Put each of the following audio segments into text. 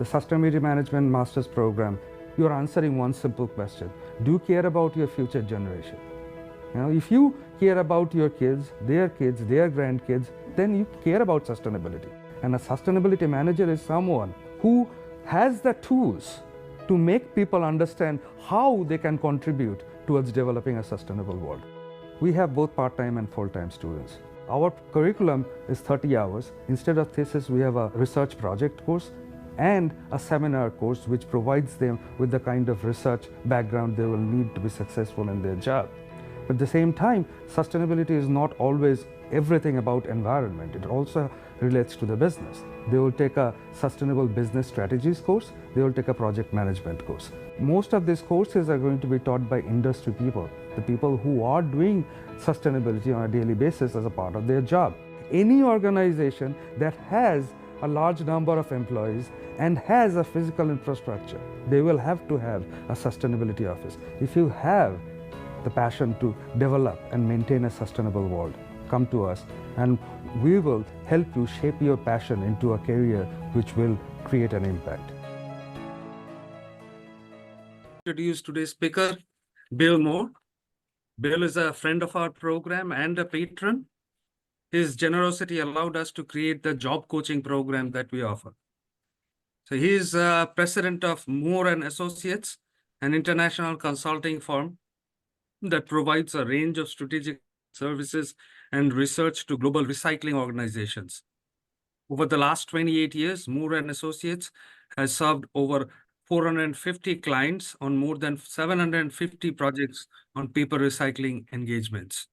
the Sustainability Management Master's Program, you're answering one simple question. Do you care about your future generation? If you care about your kids, their grandkids, then you care about sustainability. And a sustainability manager is someone who has the tools to make people understand how they can contribute towards developing a sustainable world. We have both part-time and full-time students. Our curriculum is 30 hours. Instead of thesis, we have a research project course and a seminar course which provides them with the kind of research background they will need to be successful in their job. But at the same time, sustainability is not always everything about environment. It also relates to the business. They will take a sustainable business strategies course. They will take a project management course. Most of these courses are going to be taught by industry people, the people who are doing sustainability on a daily basis as a part of their job. Any organization that has a large number of employees and has a physical infrastructure, they will have to have a sustainability office. If you have the passion to develop and maintain a sustainable world, come to us and we will help you shape your passion into a career which will create an impact. Introduce today's speaker, Bill Moore. Bill is a friend of our program and a patron. His generosity allowed us to create the job coaching program that we offer. So he is president of Moore and Associates, an international consulting firm that provides a range of strategic services and research to global recycling organizations. Over the last 28 years, Moore and Associates has served over 450 clients on more than 750 projects on paper recycling engagements.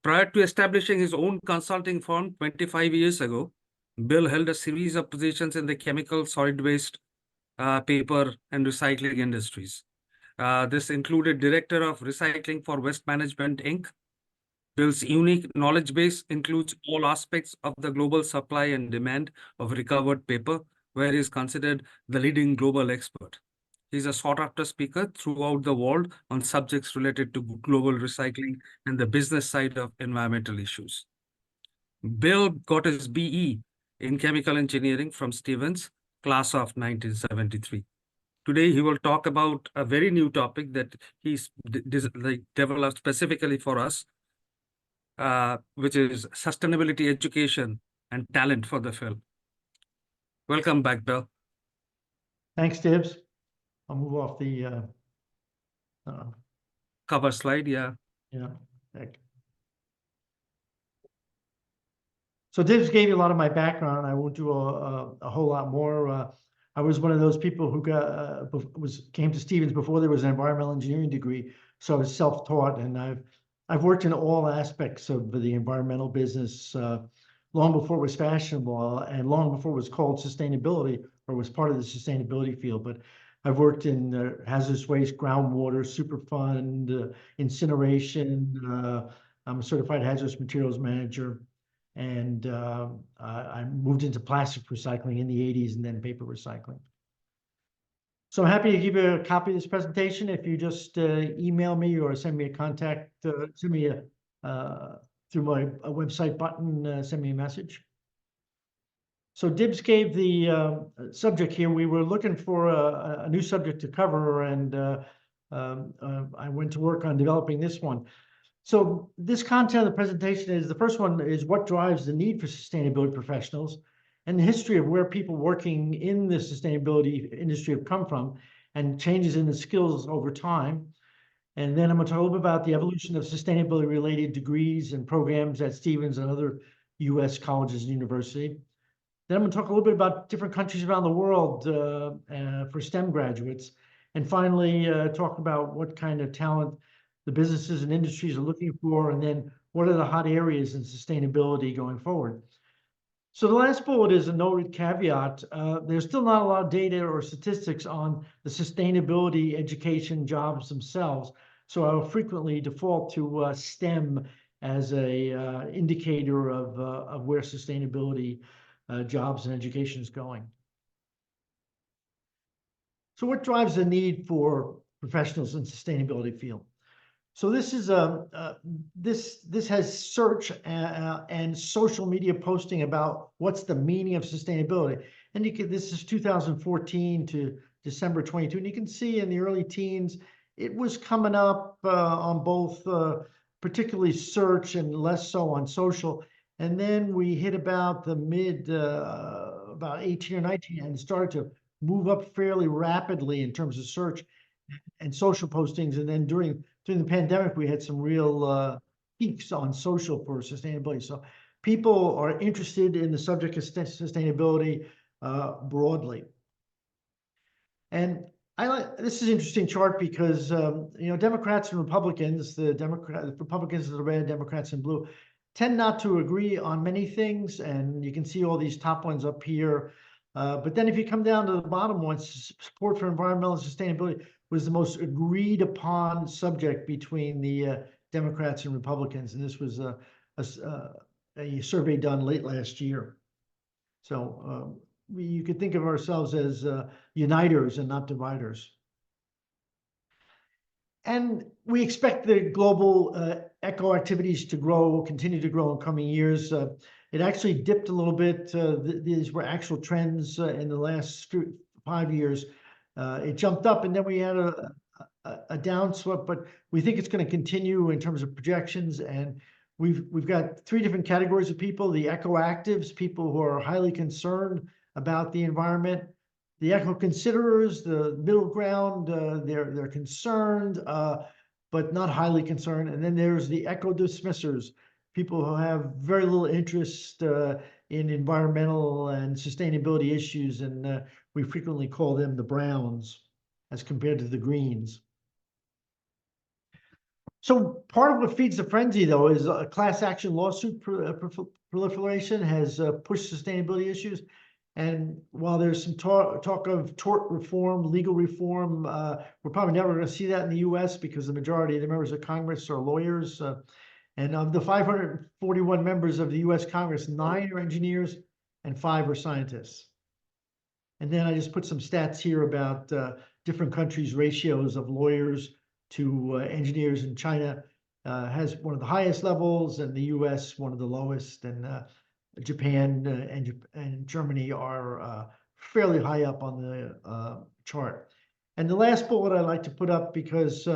Prior to establishing his own consulting firm 25 years ago, Bill held a series of positions in the chemical, solid waste, paper, and recycling industries. This included Director of Recycling for Waste Management, Inc. Bill's unique knowledge base includes all aspects of the global supply and demand of recovered paper, where he is considered the leading global expert. He's a sought-after speaker throughout the world on subjects related to global recycling and the business side of environmental issues. Bill got his BE in chemical engineering from Stevens, class of 1973. Today, he will talk about a very new topic that he's developed specifically for us, which is sustainability education and talent for the field. Welcome back, Bill. Thanks, Tibbs. I'll move off the Cover slide, yeah. yeah. So Tibbs gave you a lot of my background. I won't do a whole lot more. I was one of those people who came to Stevens before there was an environmental engineering degree, so I was self-taught, and I've worked in all aspects of the environmental business long before it was fashionable and long before it was called sustainability or was part of the sustainability field. But I've worked in hazardous waste, groundwater, Superfund, incineration. I'm a certified hazardous materials manager. And I moved into plastic recycling in the 80s and then paper recycling. So I'm happy to give you a copy of this presentation. If you just email me or send me a contact, send me through my website button, send me a message. So Dibbs gave the subject here. We were looking for a new subject to cover, and I went to work on developing this one. So this content of the presentation is, the first one is what drives the need for sustainability professionals and the history of where people working in the sustainability industry have come from and changes in the skills over time. And then I'm going to talk a little bit about the evolution of sustainability related degrees and programs at Stevens and other US colleges and universities. Then I'm going to talk a little bit about different countries around the world for STEM graduates. And finally, talk about what kind of talent the businesses and industries are looking for, and then what are the hot areas in sustainability going forward. So the last bullet is a noted caveat. There's still not a lot of data or statistics on the sustainability education jobs themselves. So I will frequently default to STEM as a indicator of where sustainability jobs and education is going. So what drives the need for professionals in the sustainability field? So this is this has search and social media posting about what's the meaning of sustainability. And this is 2014 to December 22, and you can see in the early teens it was coming up on both particularly search and less so on social. And then we hit about the mid about 18 or 19 and started to move up fairly rapidly in terms of search and social postings. And then during the pandemic, we had some real peaks on social for sustainability. So people are interested in the subject of sustainability broadly. And this is an interesting chart because Democrats and Republicans, the Republicans are the red, Democrats in blue, tend not to agree on many things. And you can see all these top ones up here. But then if you come down to the bottom ones, support for environmental sustainability was the most agreed upon subject between the Democrats and Republicans. And this was a survey done late last year. So you could think of ourselves as uniters and not dividers. And we expect the global eco activities to grow, continue to grow in coming years. It actually dipped a little bit. These were actual trends in the last 5 years. It jumped up, and then we had a downswing, but we think it's going to continue in terms of projections. And we've got 3 different categories of people: the eco-actives, people who are highly concerned about the environment; the eco-considerers, the middle ground, they're concerned, but not highly concerned. And then there's the eco-dismissers, people who have very little interest in environmental and sustainability issues, and we frequently call them the browns as compared to the greens. So part of what feeds the frenzy, though, is a class action lawsuit proliferation has pushed sustainability issues. And while there's some talk of tort reform, legal reform, we're probably never going to see that in the U.S. because the majority of the members of Congress are lawyers. And of the 541 members of the U.S. Congress, 9 are engineers and 5 are scientists. And then I just put some stats here about different countries' ratios of lawyers to engineers. In China has one of the highest levels, and the U.S. one of the lowest, and Japan and Germany are fairly high up on the chart. And the last bullet I'd like to put up, because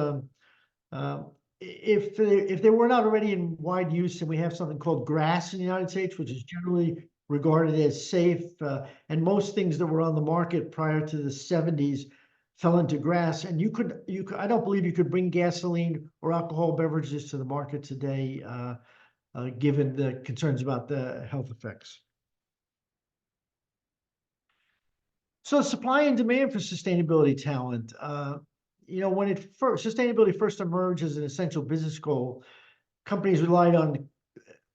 if they were not already in wide use, and we have something called GRAS in the United States, which is generally regarded as safe, and most things that were on the market prior to the 70s fell into GRAS. And I don't believe you could bring gasoline or alcohol beverages to the market today, given the concerns about the health effects. So supply and demand for sustainability talent. When sustainability first emerged as an essential business goal, companies relied on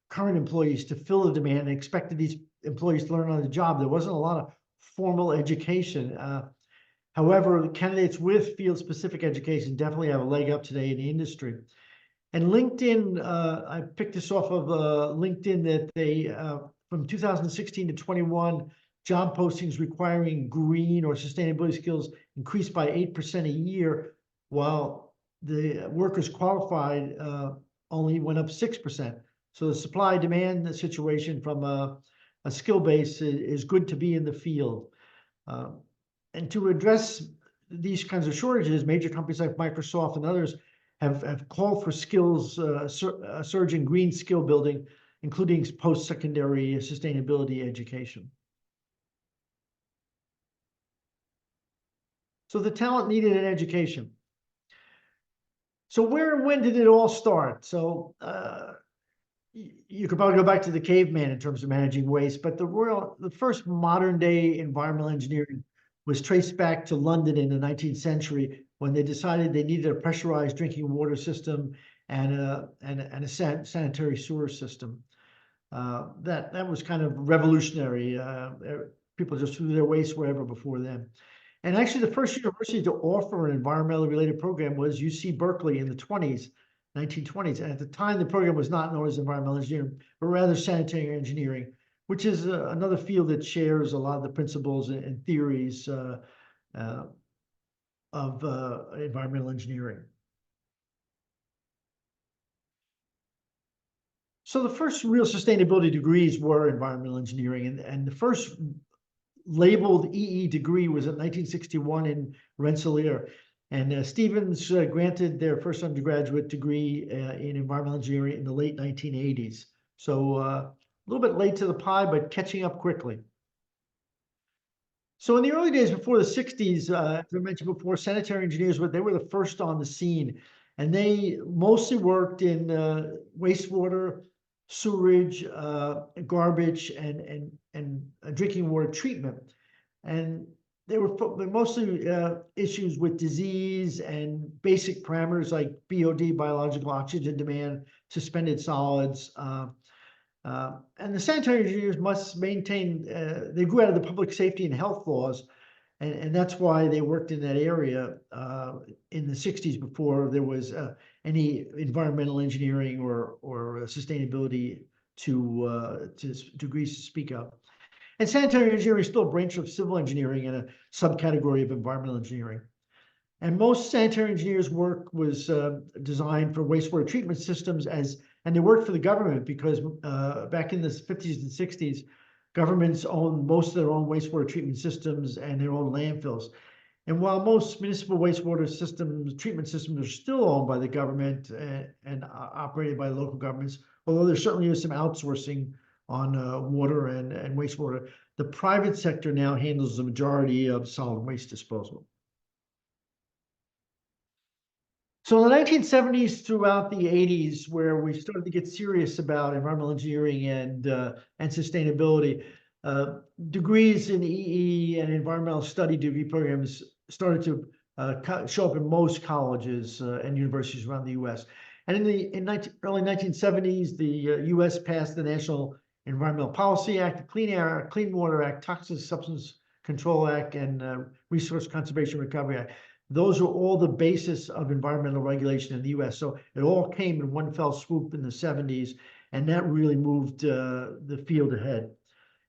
current employees to fill the demand and expected these employees to learn on the job. There wasn't a lot of formal education. However, candidates with field-specific education definitely have a leg up today in the industry. And LinkedIn, I picked this off of LinkedIn, that they, from 2016 to 21, job postings requiring green or sustainability skills increased by 8% a year, while the workers qualified only went up 6%. So the supply-demand situation from a skill base is good to be in the field. And to address these kinds of shortages, major companies like Microsoft and others have called for skills, a surge in green skill building, including post-secondary sustainability education. So the talent needed in education. So where and when did it all start? So you could probably go back to the caveman in terms of managing waste, but the first modern day environmental engineering was traced back to London in the 19th century, when they decided they needed a pressurized drinking water system and a sanitary sewer system. That was kind of revolutionary. People just threw their waste wherever before then. And actually, the first university to offer an environmentally related program was UC Berkeley in the 1920s. And at the time, the program was not known as environmental engineering, but rather sanitary engineering, which is another field that shares a lot of the principles and theories of environmental engineering. So the first real sustainability degrees were environmental engineering, and the first labeled EE degree was in 1961 in Rensselaer. And Stevens granted their first undergraduate degree in environmental engineering in the late 1980s. So a little bit late to the pie, but catching up quickly. So in the early days before the 60s, as I mentioned before, sanitary engineers, they were the first on the scene. And they mostly worked in wastewater, sewerage, garbage, and drinking water treatment. And they were mostly issues with disease and basic parameters like BOD, biological oxygen demand, suspended solids. And the sanitary engineers must maintain, they grew out of the public safety and health laws. And that's why they worked in that area in the 60s before there was any environmental engineering or sustainability to degrees to speak of. And sanitary engineering is still a branch of civil engineering and a subcategory of environmental engineering. And most sanitary engineers' work was designed for wastewater treatment systems and they worked for the government because back in the 50s and 60s, governments owned most of their own wastewater treatment systems and their own landfills. And while most municipal wastewater systems, treatment systems are still owned by the government and operated by local governments, although there certainly is some outsourcing on water and wastewater, the private sector now handles the majority of solid waste disposal. So in the 1970s throughout the 80s, where we started to get serious about environmental engineering and sustainability, degrees in EE and environmental study degree programs started to show up in most colleges and universities around the U.S. And in the early 1970s, the U.S. passed the National Environmental Policy Act, the Clean Air Act, Clean Water Act, Toxic Substance Control Act, and Resource Conservation Recovery Act. Those are all the basis of environmental regulation in the U.S. So it all came in one fell swoop in the 70s, and that really moved the field ahead.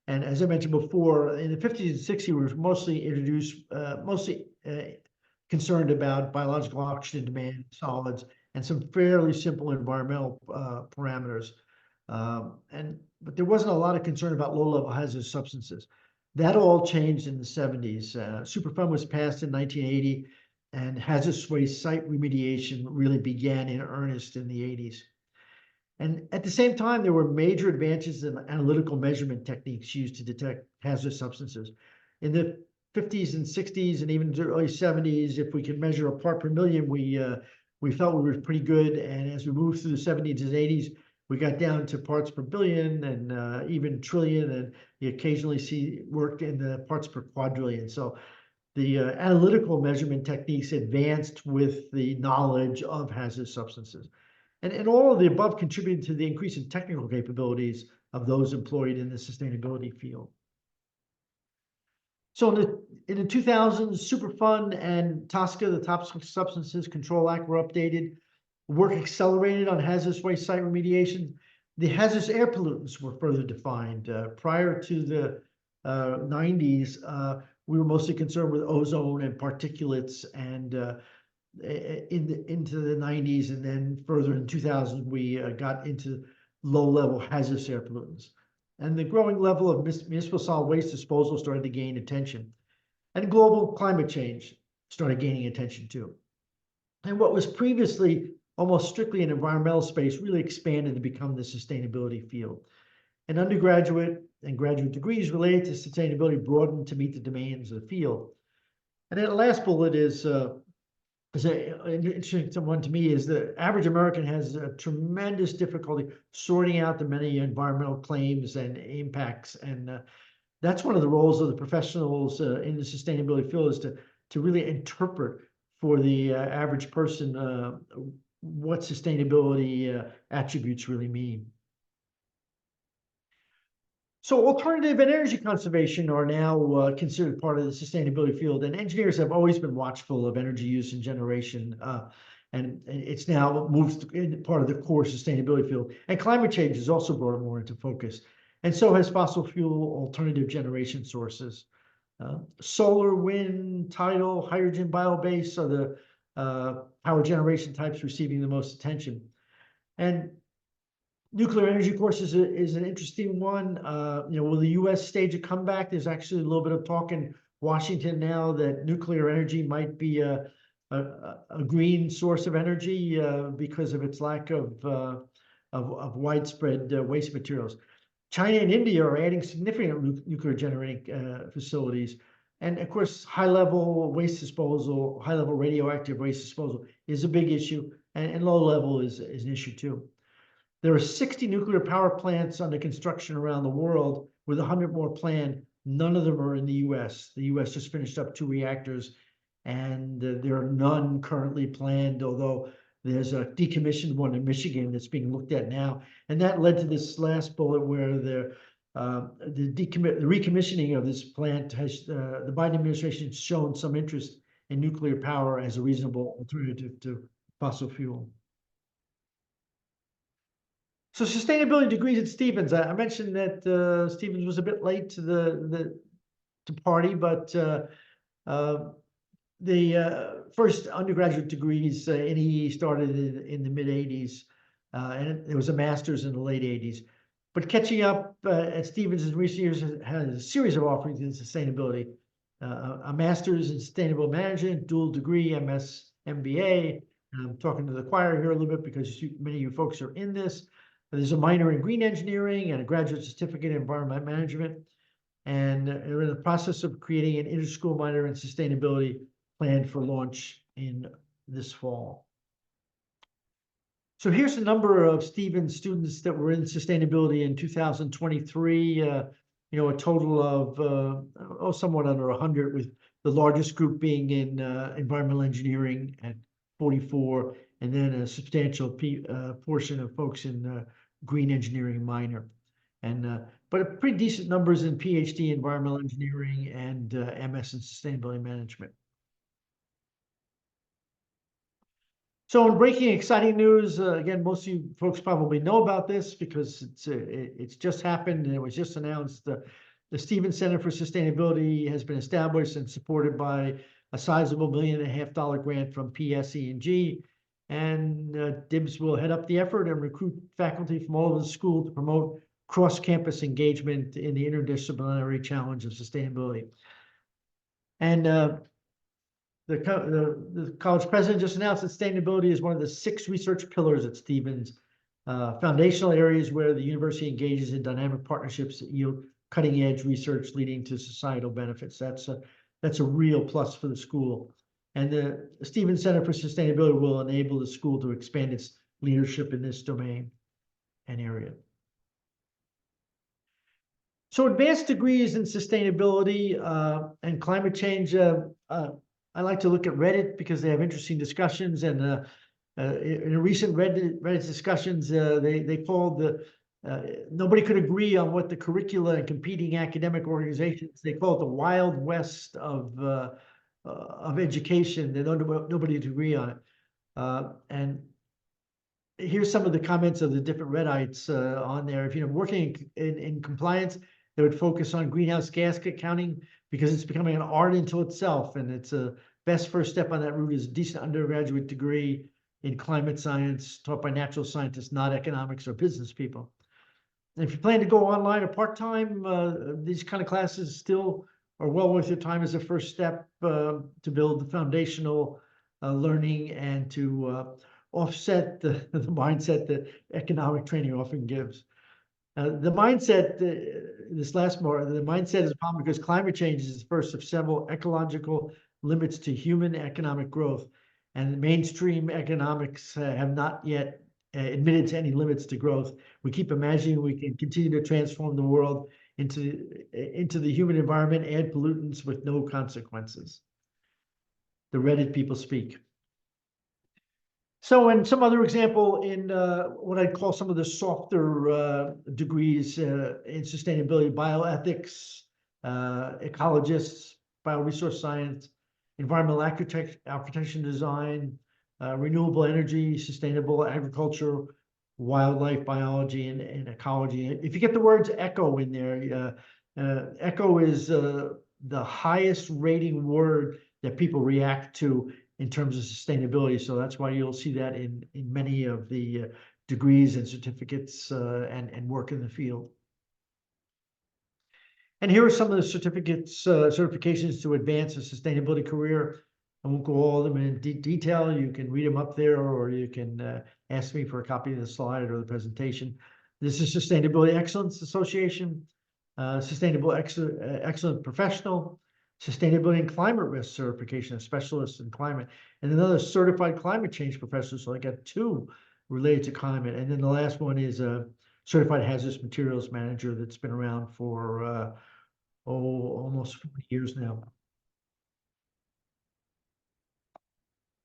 And as I mentioned before, in the 50s and 60s, we were mostly concerned about biological oxygen demand, solids, and some fairly simple environmental parameters. But there wasn't a lot of concern about low-level hazardous substances. That all changed in the 70s. Superfund was passed in 1980, and hazardous waste site remediation really began in earnest in the 80s. And at the same time, there were major advances in analytical measurement techniques used to detect hazardous substances. In the 50s and 60s and even the early 70s, if we could measure a part per million, we felt we were pretty good. And as we moved through the 70s and 80s, we got down to parts per billion and even trillion, and you occasionally see work in the parts per quadrillion. So the analytical measurement techniques advanced with the knowledge of hazardous substances. And all of the above contributed to the increase in technical capabilities of those employed in the sustainability field. So in the 2000s, Superfund and TSCA, the Toxic Substances Control Act, were updated. Work accelerated on hazardous waste site remediation. The hazardous air pollutants were further defined. Prior to the 90s, we were mostly concerned with ozone and particulates, and into the 90s, and then further in 2000, we got into low-level hazardous air pollutants. And the growing level of municipal solid waste disposal started to gain attention. And global climate change started gaining attention too. And what was previously almost strictly an environmental space really expanded to become the sustainability field. And undergraduate and graduate degrees related to sustainability broadened to meet the demands of the field. And then the last bullet is an interesting one to me, is the average American has a tremendous difficulty sorting out the many environmental claims and impacts. And that's one of the roles of the professionals in the sustainability field, is to really interpret for the average person what sustainability attributes really mean. So alternative and energy conservation are now considered part of the sustainability field, and engineers have always been watchful of energy use and generation, and it's now moved in part of the core sustainability field. And climate change has also brought it more into focus, and so has fossil fuel alternative generation sources. Solar, wind, tidal, hydrogen, bio-based are the power generation types receiving the most attention. And Nuclear energy, of course, is an interesting one. Will the U.S. stage a comeback? There's actually a little bit of talk in Washington now that nuclear energy might be a green source of energy because of its lack of widespread waste materials. China and India are adding significant nuclear generating facilities. And of course, high-level waste disposal, high-level radioactive waste disposal is a big issue, and low-level is an issue too. There are 60 nuclear power plants under construction around the world, with 100 more planned. None of them are in the U.S. The U.S. just finished up 2 reactors, and there are none currently planned, although there's a decommissioned one in Michigan that's being looked at now. And that led to this last bullet where the recommissioning of this plant has, the Biden administration has shown some interest in nuclear power as a reasonable alternative to fossil fuel. So sustainability degrees at Stevens. I mentioned that Stevens was a bit late to the party, but the first undergraduate degrees in EE started in the mid '80s, and there was a master's in the late '80s. But catching up at Stevens in recent years has a series of offerings in sustainability: a master's in sustainable management, dual degree, MS, MBA. I'm talking to the choir here a little bit because many of you folks are in this. There's a minor in green engineering and a graduate certificate in environment management. And they're in the process of creating an interschool minor in sustainability planned for launch in this fall. So here's the number of Stevens students that were in sustainability in 2023. A total of somewhat under 100, with the largest group being in environmental engineering at 44, and then a substantial portion of folks in green engineering minor, and but pretty decent numbers in PhD environmental engineering and MS in sustainability management. So in breaking exciting news, again, most of you folks probably know about this because it's just happened and it was just announced. The Stevens Center for Sustainability has been established and supported by a sizable $1.5 million grant from PSE&G. And DIBS will head up the effort and recruit faculty from all over the school to promote cross-campus engagement in the interdisciplinary challenge of sustainability. And the college president just announced that sustainability is one of the 6 research pillars at Stevens, foundational areas where the university engages in dynamic partnerships that yield cutting-edge research leading to societal benefits. That's a real plus for the school. And the Stevens Center for Sustainability will enable the school to expand its leadership in this domain and area. So advanced degrees in sustainability and climate change. I like to look at Reddit because they have interesting discussions. And in a recent Reddit discussions, they called nobody could agree on what the curricula and competing academic organizations, they call it the Wild West of education. They nobody to agree on it. And here's some of the comments of the different Reddites on there. If you're working in compliance, they would focus on greenhouse gas accounting because it's becoming an art unto itself, and it's a best first step on that route is a decent undergraduate degree in climate science taught by natural scientists, not economics or business people. And if you plan to go online or part-time, these kind of classes still are well worth your time as a first step to build the foundational learning and to offset the mindset that economic training often gives. The mindset, this last more, the mindset is a problem because climate change is the first of several ecological limits to human economic growth. And mainstream economics have not yet admitted to any limits to growth. We keep imagining we can continue to transform the world into the human environment, add pollutants with no consequences. The Reddit people speak. So, and some other example in what I'd call some of the softer degrees in sustainability: bioethics, ecologists, bioresource science, environmental architecture and design, renewable energy, sustainable agriculture, wildlife biology, and ecology. If you get the words eco in there, eco is the highest rating word that people react to in terms of sustainability. So that's why you'll see that in many of the degrees and certificates and work in the field. And here are some of the certificates, certifications to advance a sustainability career. I won't go all of them in detail. You can read them up there, or you can ask me for a copy of the slide or the presentation. This is Sustainability Excellence Association, Sustainable Excellent Professional, Sustainability and Climate Risk Certification, a specialist in climate, and another Certified Climate Change Professor. So I got two related to climate. And then the last one is a Certified Hazardous Materials Manager that's been around for almost 40 years now.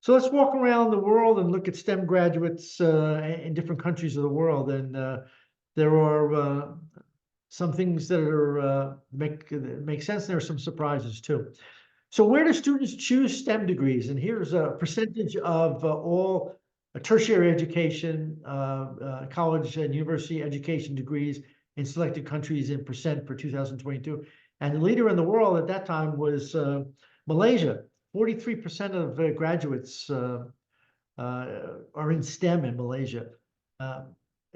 So let's walk around the world and look at STEM graduates in different countries of the world. And there are some things that are make sense. There are some surprises too. So where do students choose STEM degrees? And here's a percentage of all tertiary education, college and university education degrees in selected countries in percent for 2022. And the leader in the world at that time was Malaysia. 43% of graduates are in STEM in Malaysia.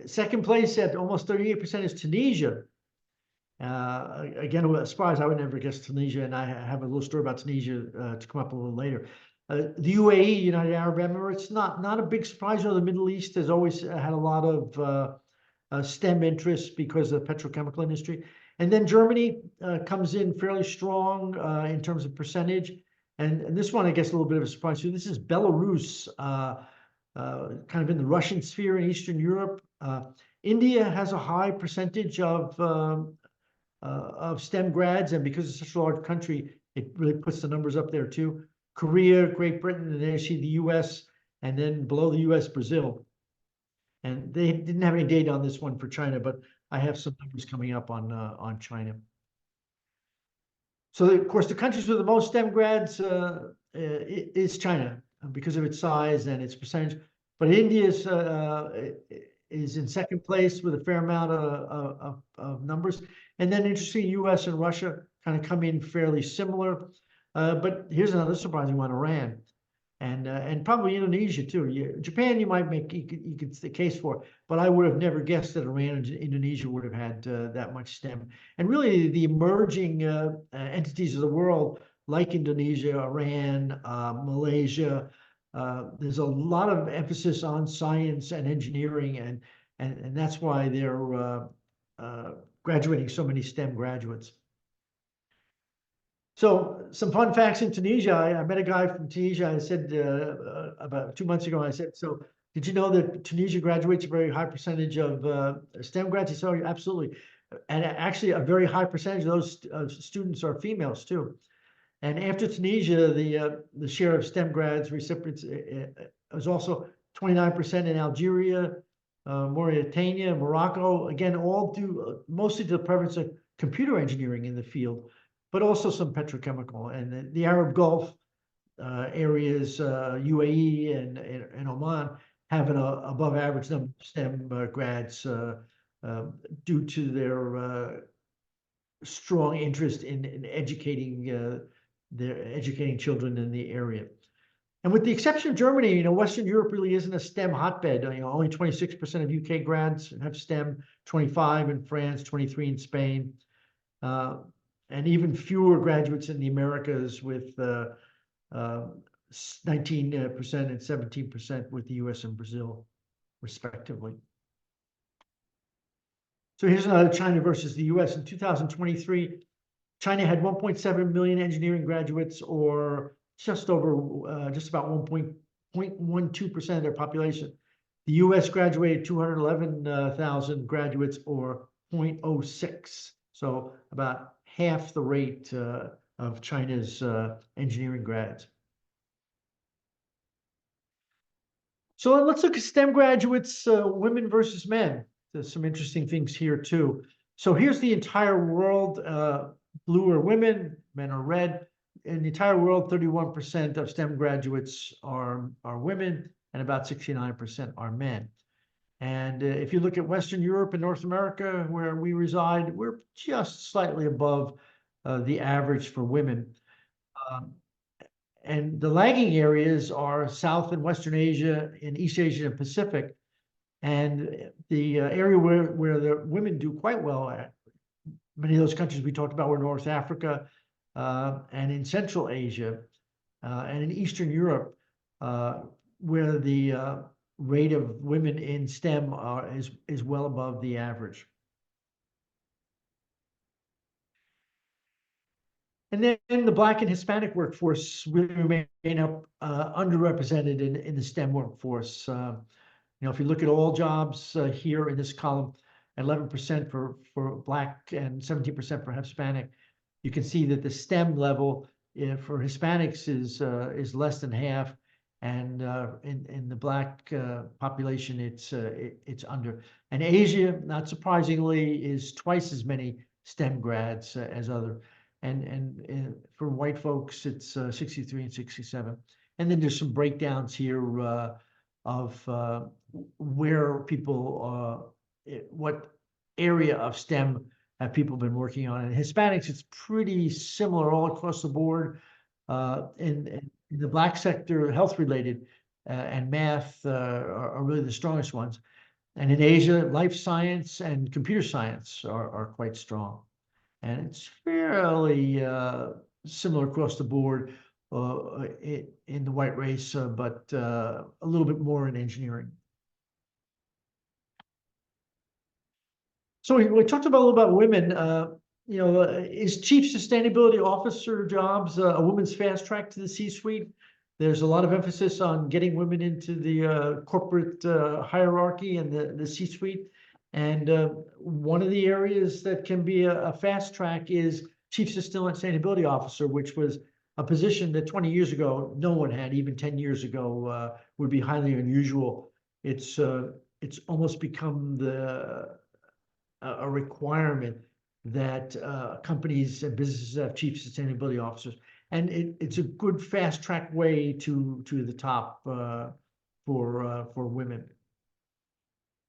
Second place at almost 38% is Tunisia. Again, a surprise, I would never guess Tunisia, and I have a little story about Tunisia to come up a little later. The UAE, United Arab Emirates, not a big surprise. You know, the Middle East has always had a lot of STEM interests because of the petrochemical industry. And then Germany comes in fairly strong in terms of percentage. And this one, I guess, a little bit of a surprise too. This is Belarus, kind of in the Russian sphere in Eastern Europe. India has a high percentage of STEM grads, and because it's such a large country, it really puts the numbers up there too. Korea, Great Britain, and then you see the US, and then below the US, Brazil. And they didn't have any data on this one for China, but I have some numbers coming up on China. So of course, the countries with the most STEM grads is China because of its size and its percentage. But India is in second place with a fair amount of numbers. And then interesting, US and Russia kind of come in fairly similar. But here's another surprising one, Iran. And probably Indonesia too. Japan, you might make you could the case for, but I would have never guessed that Iran and Indonesia would have had that much STEM. And really, the emerging entities of the world, like Indonesia, Iran, Malaysia, there's a lot of emphasis on science and engineering, and that's why they're graduating so many STEM graduates. So some fun facts in Tunisia. I met a guy from Tunisia. I said about 2 months ago, I said, so did you know that Tunisia graduates a very high percentage of STEM grads? He said, oh, absolutely. And actually a very high percentage of those students are females too. And after Tunisia, the share of STEM grads recipients was also 29% in Algeria, Mauritania, Morocco, again, all due mostly to the prevalence of computer engineering in the field, but also some petrochemical. And the Arab Gulf areas, UAE and Oman, have an above average number of STEM grads due to their strong interest in educating children in the area. And with the exception of Germany, you know, Western Europe really isn't a STEM hotbed. You know, only 26% of UK grads have STEM, 25 in France, 23 in Spain. And even fewer graduates in the Americas, with 19% and 17% with the US and Brazil, respectively. So here's another China versus the US. In 2023, China had 1.7 million engineering graduates, or just about 1.12% of their population. The US graduated 211,000 graduates, or 0.06. So about half the rate of China's engineering grads. So let's look at STEM graduates, women versus men. There's some interesting things here too. So here's the entire world. Blue are women, men are red. In the entire world, 31% of STEM graduates are women, and about 69% are men. And if you look at Western Europe and North America, where we reside, we're just slightly above the average for women. And the lagging areas are South and Western Asia, and East Asia and Pacific. And the area where the women do quite well at, many of those countries we talked about were North Africa, and in Central Asia, and in Eastern Europe, where the rate of women in STEM is well above the average. And then the Black and Hispanic workforce really remain underrepresented in the STEM workforce. If you look at all jobs here in this column, 11% for Black and 17% for Hispanic, you can see that the STEM level for Hispanics is less than half, and in the Black population, it's under. And Asia, not surprisingly, is twice as many STEM grads as other. And for white folks, it's 63 and 67. And then there's some breakdowns here of where people, what area of STEM have people been working on. And Hispanics, it's pretty similar all across the board. In the Black sector, health-related and math are really the strongest ones. And in Asia, life science and computer science are quite strong. And it's fairly similar across the board in the white race, but a little bit more in engineering. So we talked about a little about women. Is chief sustainability officer jobs a woman's fast track to the C-suite? There's a lot of emphasis on getting women into the corporate hierarchy and the C-suite. And one of the areas that can be a fast track is chief sustainability officer, which was a position that 20 years ago no one had, even 10 years ago would be highly unusual. It's almost become a requirement that companies and businesses have chief sustainability officers, and it's a good fast track way to the top for women.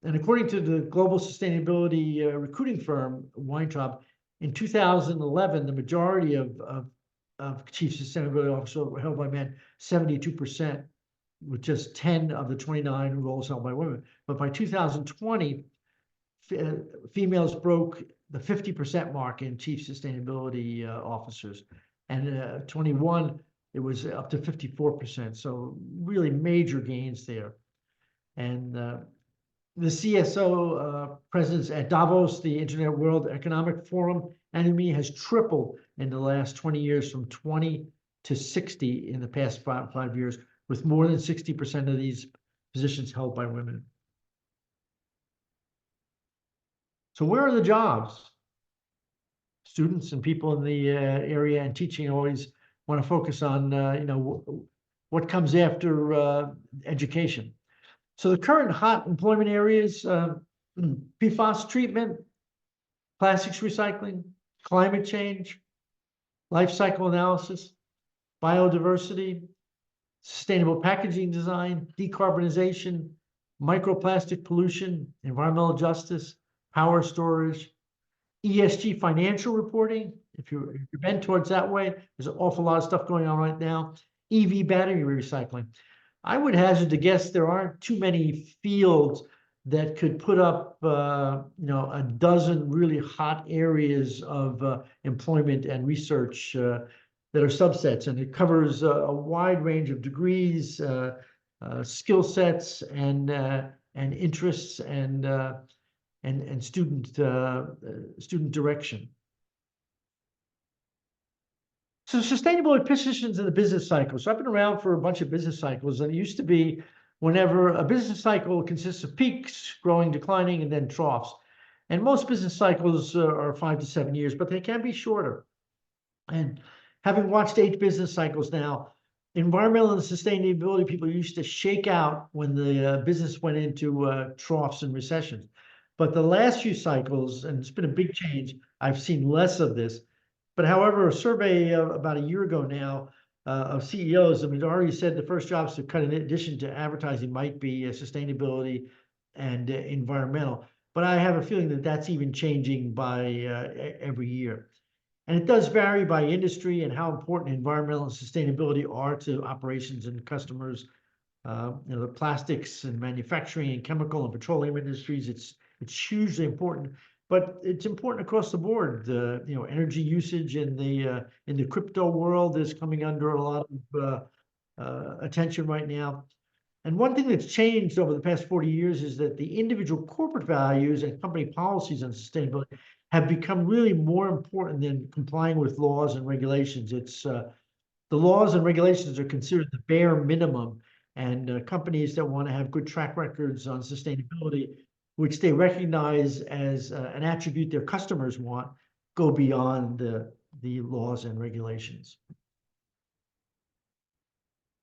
And according to the global sustainability recruiting firm Weintraub, in 2011, the majority of chief sustainability officers were held by men, 72%, with just 10 of the 29 roles held by women. But by 2020, females broke the 50% mark in chief sustainability officers. And 21, it was up to 54%. So really major gains there. And the CSO presence at Davos, the Internet World Economic Forum, NME has tripled in the last 20 years, from 20 to 60 in the past five years, with more than 60% of these positions held by women. So where are the jobs? Students and people in the area and teaching always want to focus on, what comes after education. So the current hot employment areas, PFAS treatment, plastics recycling, climate change, life cycle analysis, biodiversity, sustainable packaging design, decarbonization, microplastic pollution, environmental justice, power storage, ESG financial reporting. If you're bent towards that way, there's an awful lot of stuff going on right now. EV battery recycling. I would hazard to guess there aren't too many fields that could put up, a dozen really hot areas of employment and research that are subsets, and it covers a wide range of degrees, skill sets, and interests, and student direction. So sustainability positions in the business cycle. So I've been around for a bunch of business cycles, and it used to be whenever a business cycle consists of peaks, growing, declining, and then troughs. And most business cycles are 5 to 7 years, but they can be shorter. And having watched 8 business cycles now, environmental and sustainability people used to shake out when the business went into troughs and recessions. But the last few cycles, and it's been a big change, I've seen less of this. But however, a survey about a year ago now of CEOs, the majority said the first jobs to cut in addition to advertising might be sustainability and environmental. But I have a feeling that that's even changing by every year. And it does vary by industry and how important environmental and sustainability are to operations and customers. The plastics and manufacturing and chemical and petroleum industries, it's hugely important, but it's important across the board. Energy usage in the crypto world is coming under a lot of attention right now. And one thing that's changed over the past 40 years is that the individual corporate values and company policies on sustainability have become really more important than complying with laws and regulations. It's the laws and regulations are considered the bare minimum, and companies that want to have good track records on sustainability, which they recognize as an attribute their customers want, go beyond the laws and regulations.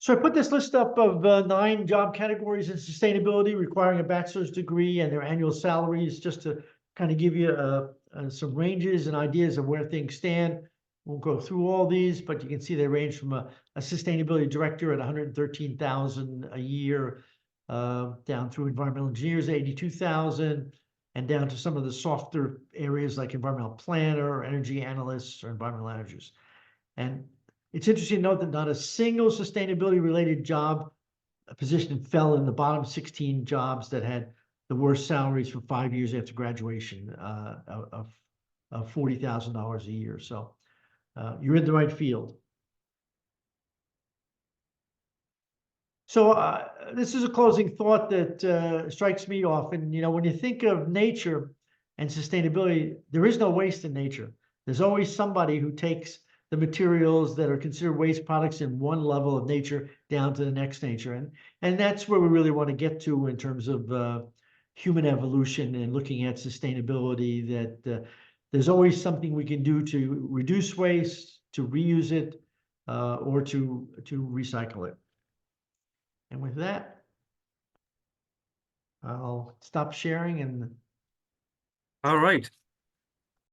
So I put this list up of 9 job categories in sustainability requiring a bachelor's degree and their annual salaries, just to kind of give you some ranges and ideas of where things stand. Won't go through all these, but you can see they range from a sustainability director at $113,000 a year, down through environmental engineers at $82,000, and down to some of the softer areas like environmental planner, or energy analysts, or environmental managers. And it's interesting to note that not a single sustainability related job position fell in the bottom 16 jobs that had the worst salaries for 5 years after graduation of $40,000 a year. So you're in the right field. So this is a closing thought that strikes me often. When you think of nature and sustainability, there is no waste in nature. There's always somebody who takes the materials that are considered waste products in one level of nature down to the next nature. And that's where we really want to get to in terms of human evolution and looking at sustainability, that there's always something we can do to reduce waste, to reuse it, or to recycle it. And with that, I'll stop sharing and. All right.